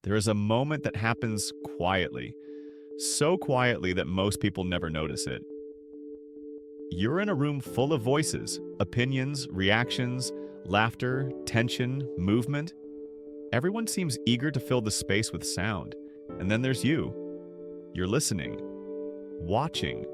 There is a moment that happens quietly, so quietly that most people never notice it. You're in a room full of voices, opinions, reactions, laughter, tension, movement. Everyone seems eager to fill the space with sound. And then there's you. You're listening, watching,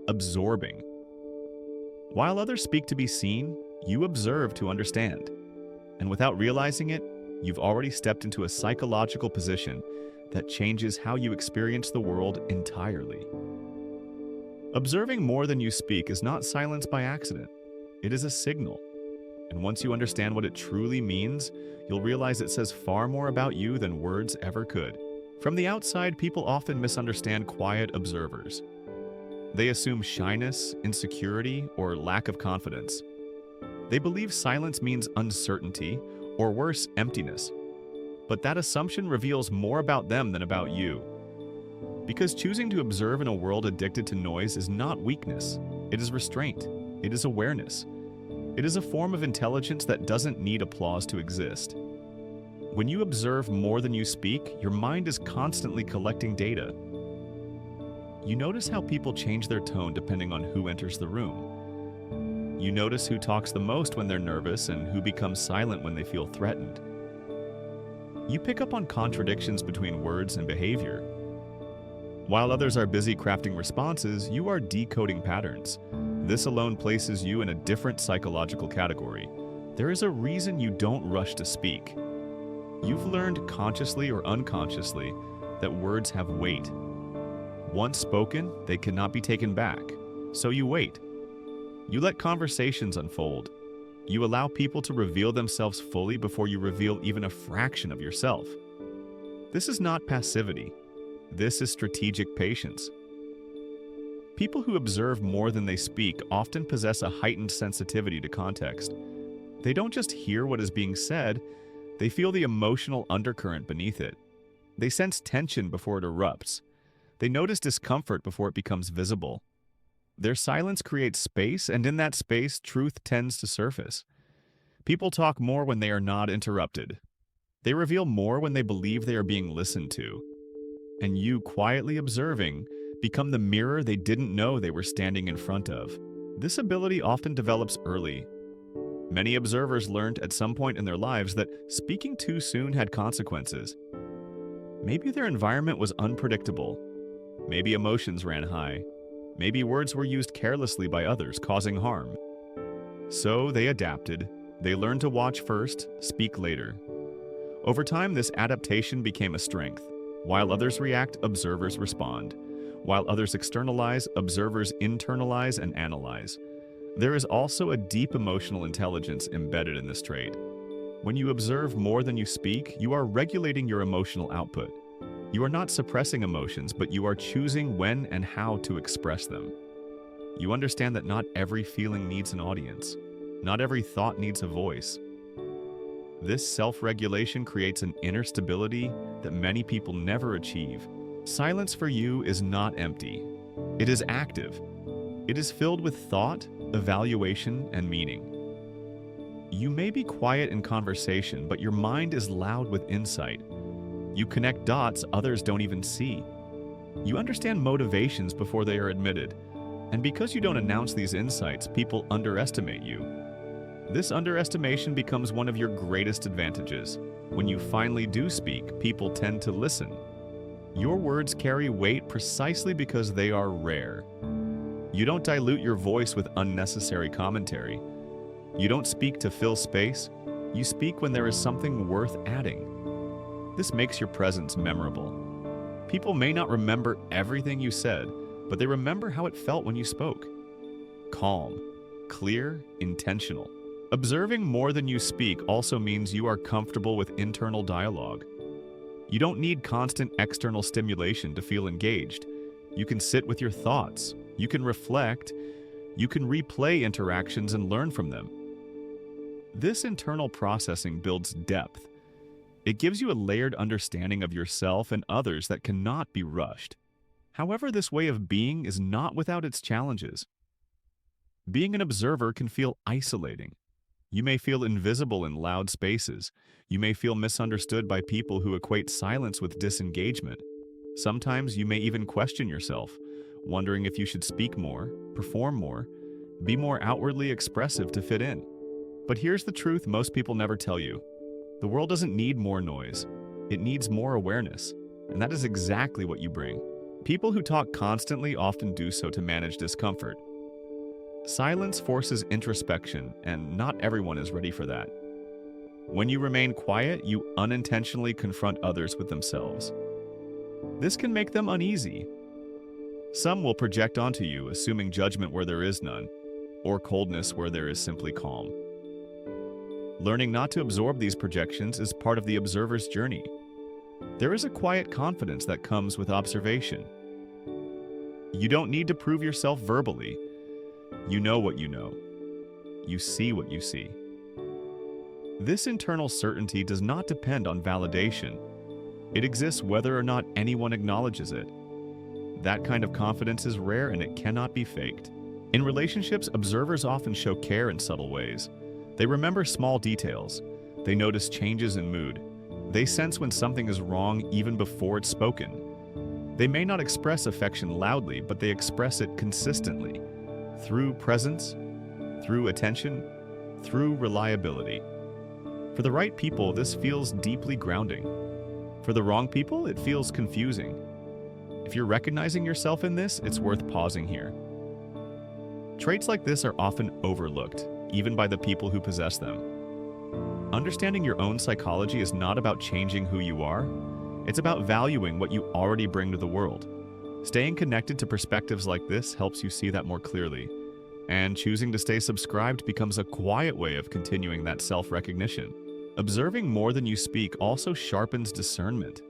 absorbing. While others speak to be seen, you observe to understand. And without realizing it, you've already stepped into a psychological position that changes how you experience the world entirely. Observing more than you speak is not silence by accident. It is a signal. And once you understand what it truly means, you'll realize it says far more about you than words ever could. From the outside, people often misunderstand quiet observers. They assume shyness, insecurity, or lack of confidence. They believe silence means uncertainty, or worse, emptiness. But that assumption reveals more about them than about you. Because choosing to observe in a world addicted to noise is not weakness. It is restraint. It is awareness. It is a form of intelligence that doesn't need applause to exist. When you observe more than you speak, your mind is constantly collecting data. You notice how people change their tone depending on who enters the room. You notice who talks the most when they're nervous and who becomes silent when they feel threatened. You pick up on contradictions between words and behavior. While others are busy crafting responses, you are decoding patterns. This alone places you in a different psychological category. There is a reason you don't rush to speak. You've learned consciously or unconsciously that words have weight. Once spoken, they cannot be taken back. So you wait. You let conversations unfold. You allow people to reveal themselves fully before you reveal even a fraction of yourself. This is not passivity. This is strategic patience. People who observe more than they speak often possess a heightened sensitivity to context. They don't just hear what is being said, they feel the emotional undercurrent beneath it. They sense tension before it erupts. They notice discomfort before it becomes visible. Their silence creates space, and in that space, truth tends to surface. People talk more when they are not interrupted. They reveal more when they believe they are being listened to. And you, quietly observing, become the mirror they didn't know they were standing in front of. This ability often develops early. Many observers learned at some point in their lives that speaking too soon had consequences. Maybe their environment was unpredictable. Maybe emotions ran high. Maybe words were used carelessly by others, causing harm. So they adapted. They learned to watch first, speak later. Over time, this adaptation became a strength. While others react, observers respond. While others externalize, observers internalize and analyze. There is also a deep emotional intelligence embedded in this trait. When you observe more than you speak, you are regulating your emotional output. You are not suppressing emotions, but you are choosing when and how to express them. You understand that not every feeling needs an audience. Not every thought needs a voice. This self-regulation creates an inner stability that many people never achieve. Silence for you is not empty. It is active. It is filled with thought, evaluation, and meaning. You may be quiet in conversation, but your mind is loud with insight. You connect dots others don't even see. You understand motivations before they are admitted. And because you don't announce these insights, people underestimate you. This underestimation becomes one of your greatest advantages. When you finally do speak, people tend to listen. Your words carry weight precisely because they are rare. You don't dilute your voice with unnecessary commentary. You don't speak to fill space. You speak when there is something worth adding. This makes your presence memorable. People may not remember everything you said, but they remember how it felt when you spoke. Calm, clear, intentional. Observing more than you speak also means you are comfortable with internal dialogue. You don't need constant external stimulation to feel engaged. You can sit with your thoughts. You can reflect. You can replay interactions and learn from them. This internal processing builds depth. It gives you a layered understanding of yourself and others that cannot be rushed. However, this way of being is not without its challenges. Being an observer can feel isolating. You may feel invisible in loud spaces. You may feel misunderstood by people who equate silence with disengagement. Sometimes you may even question yourself, wondering if you should speak more, perform more, be more outwardly expressive to fit in. But here's the truth most people never tell you. The world doesn't need more noise. It needs more awareness. And that is exactly what you bring. People who talk constantly often do so to manage discomfort. Silence forces introspection, and not everyone is ready for that. When you remain quiet, you unintentionally confront others with themselves. This can make them uneasy. Some will project onto you, assuming judgment where there is none, or coldness where there is simply calm. Learning not to absorb these projections is part of the observer's journey. There is a quiet confidence that comes with observation. You don't need to prove yourself verbally. You know what you know. You see what you see. This internal certainty does not depend on validation. It exists whether or not anyone acknowledges it. That kind of confidence is rare and it cannot be faked. In relationships, observers often show care in subtle ways. They remember small details. They notice changes in mood. They sense when something is wrong even before it's spoken. They may not express affection loudly, but they express it consistently. Through presence, through attention, through reliability. For the right people, this feels deeply grounding. For the wrong people, it feels confusing. If you're recognizing yourself in this, it's worth pausing here. Traits like this are often overlooked, even by the people who possess them. Understanding your own psychology is not about changing who you are. It's about valuing what you already bring to the world. Staying connected to perspectives like this helps you see that more clearly. And choosing to stay subscribed becomes a quiet way of continuing that self-recognition. Observing more than you speak also sharpens discernment.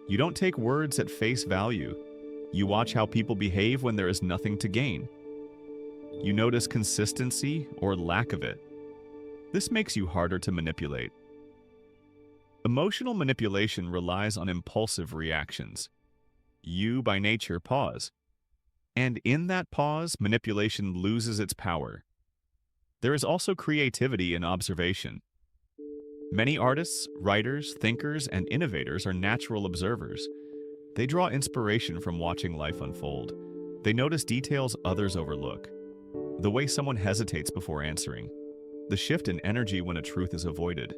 You don't take words at face value. You watch how people behave when there is nothing to gain. You notice consistency or lack of it. This makes you harder to manipulate. Emotional manipulation relies on impulsive reactions. You, by nature, pause. And in that pause, manipulation loses its power. There is also creativity in observation. Many artists, writers, thinkers, and innovators are natural observers. They draw inspiration from watching life unfold. They notice details others overlook. The way someone hesitates before answering. The shift in energy when a truth is avoided.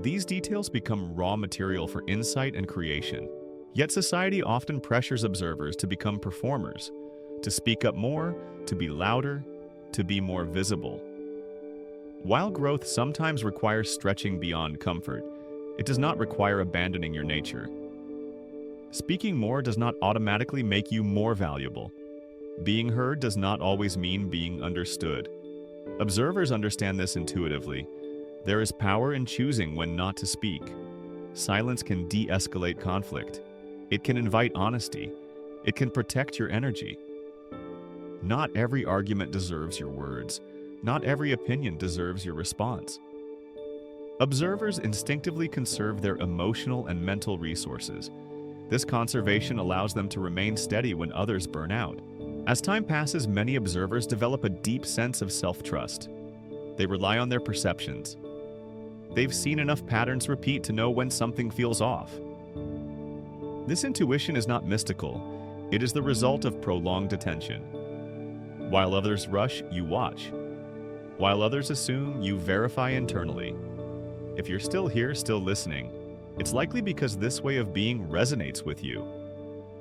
These details become raw material for insight and creation. Yet society often pressures observers to become performers, to speak up more, to be louder, to be more visible. While growth sometimes requires stretching beyond comfort, it does not require abandoning your nature. Speaking more does not automatically make you more valuable. Being heard does not always mean being understood. Observers understand this intuitively. There is power in choosing when not to speak. Silence can de-escalate conflict. It can invite honesty. It can protect your energy. Not every argument deserves your words. Not every opinion deserves your response. Observers instinctively conserve their emotional and mental resources. This conservation allows them to remain steady when others burn out. As time passes, many observers develop a deep sense of self-trust. They rely on their perceptions. They've seen enough patterns repeat to know when something feels off. This intuition is not mystical. It is the result of prolonged attention. While others rush, you watch. While others assume, you verify internally. If you're still here, still listening, it's likely because this way of being resonates with you.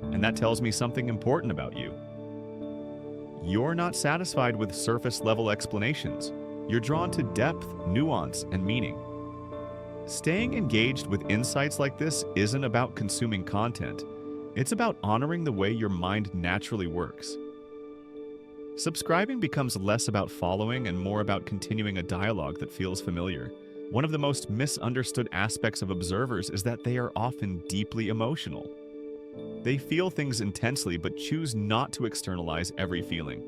And that tells me something important about you. You're not satisfied with surface-level explanations. You're drawn to depth, nuance, and meaning. Staying engaged with insights like this isn't about consuming content. It's about honoring the way your mind naturally works. Subscribing becomes less about following and more about continuing a dialogue that feels familiar. One of the most misunderstood aspects of observers is that they are often deeply emotional. They feel things intensely but choose not to externalize every feeling.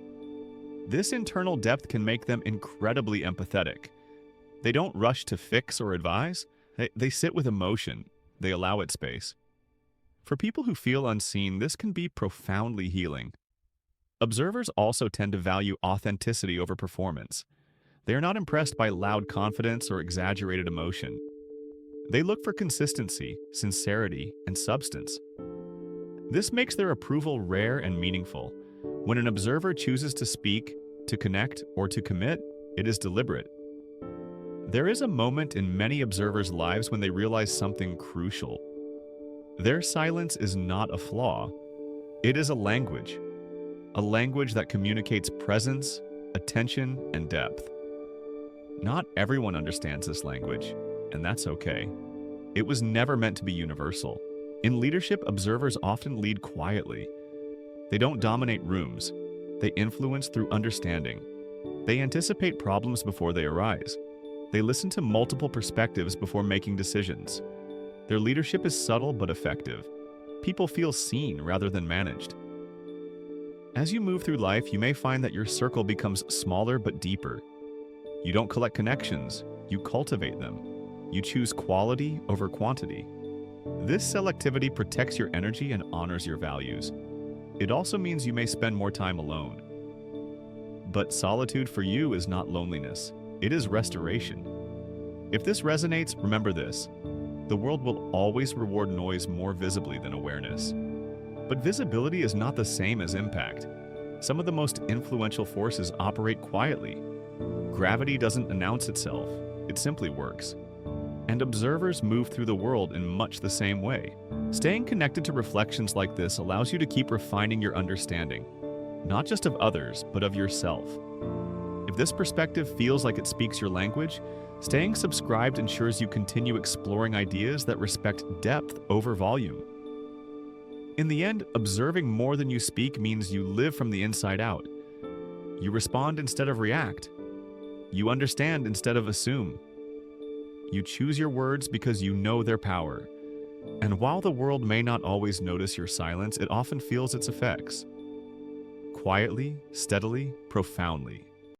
This internal depth can make them incredibly empathetic. They don't rush to fix or advise. They sit with emotion. They allow it space. For people who feel unseen, this can be profoundly healing. Observers also tend to value authenticity over performance. They are not impressed by loud confidence or exaggerated emotion. They look for consistency, sincerity, and substance. This makes their approval rare and meaningful. When an observer chooses to speak, to connect, or to commit, it is deliberate. There is a moment in many observers' lives when they realize something crucial. Their silence is not a flaw. It is a language that communicates presence, attention, and depth. Not everyone understands this language, and that's okay. It was never meant to be universal. In leadership, observers often lead quietly. They don't dominate rooms. They influence through understanding. They anticipate problems before they arise. They listen to multiple perspectives before making decisions. Their leadership is subtle but effective. People feel seen rather than managed. As you move through life, you may find that your circle becomes smaller but deeper. You don't collect connections, you cultivate them. You choose quality over quantity. This selectivity protects your energy and honors your values. It also means you may spend more time alone. But solitude for you is not loneliness. It is restoration. If this resonates, remember this. The world will always reward noise more visibly than awareness. But visibility is not the same as impact. Some of the most influential forces operate quietly. Gravity doesn't announce itself, it simply works. And observers move through the world in much the same way. Staying connected to reflections like this allows you to keep refining your understanding, not just of others, but of yourself. If this perspective feels like it speaks your language, staying subscribed ensures you continue exploring ideas that respect depth over volume. In the end, observing more than you speak means you live from the inside out. You respond instead of react. You understand instead of assume. You choose your words because you know their power. And while the world may not always notice your silence, it often feels its effects. Quietly, steadily, profoundly.